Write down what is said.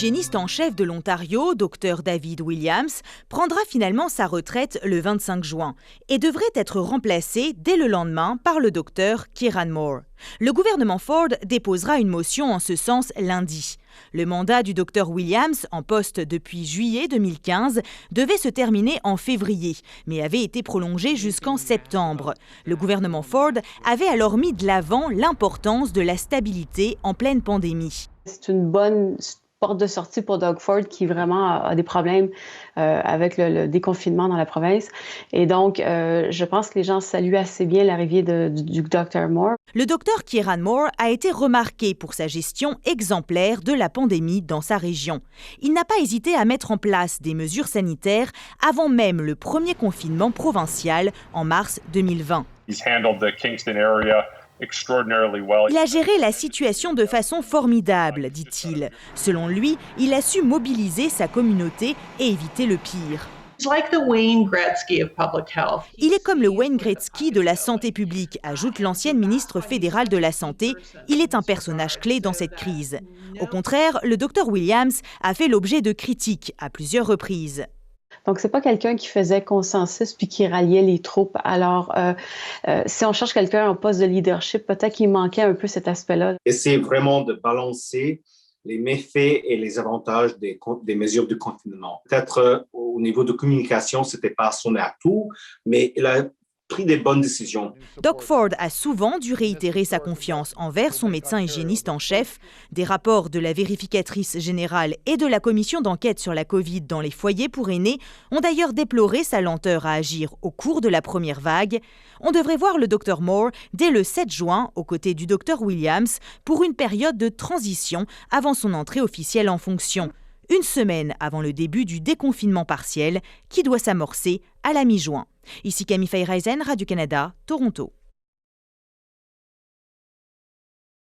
L'hygiéniste en chef de l'Ontario, Dr David Williams, prendra finalement sa retraite le 25 juin et devrait être remplacé dès le lendemain par le Dr Kieran Moore. Le gouvernement Ford déposera une motion en ce sens lundi. Le mandat du Dr Williams, en poste depuis juillet 2015, devait se terminer en février, mais avait été prolongé jusqu'en septembre. Le gouvernement Ford avait alors mis de l'avant l'importance de la stabilité en pleine pandémie. C'est une bonne porte de sortie pour Doug Ford qui vraiment a des problèmes avec le déconfinement dans la province. Et donc, je pense que les gens saluent assez bien l'arrivée du Dr Moore. Le Dr Kieran Moore a été remarqué pour sa gestion exemplaire de la pandémie dans sa région. Il n'a pas hésité à mettre en place des mesures sanitaires avant même le premier confinement provincial en mars 2020. Il a géré la situation de façon formidable, dit-il. Selon lui, il a su mobiliser sa communauté et éviter le pire. Il est comme le Wayne Gretzky de la santé publique, ajoute l'ancienne ministre fédérale de la Santé. Il est un personnage clé dans cette crise. Au contraire, le Dr Williams a fait l'objet de critiques à plusieurs reprises. Donc, c'est pas quelqu'un qui faisait consensus puis qui ralliait les troupes. Alors, si on cherche quelqu'un en poste de leadership, peut-être qu'il manquait un peu cet aspect-là. Essayer vraiment de balancer les méfaits et les avantages des mesures de confinement. Peut-être au niveau de communication, c'était pas son atout, mais il a pris des bonnes décisions. Doug Ford a souvent dû réitérer sa confiance envers son médecin hygiéniste en chef. Des rapports de la vérificatrice générale et de la commission d'enquête sur la COVID dans les foyers pour aînés ont d'ailleurs déploré sa lenteur à agir au cours de la première vague. On devrait voir le Dr Moore dès le 7 juin aux côtés du Dr Williams pour une période de transition avant son entrée officielle en fonction. Une semaine avant le début du déconfinement partiel qui doit s'amorcer à la mi-juin. Ici Camille Feyreisen, Radio-Canada, Toronto.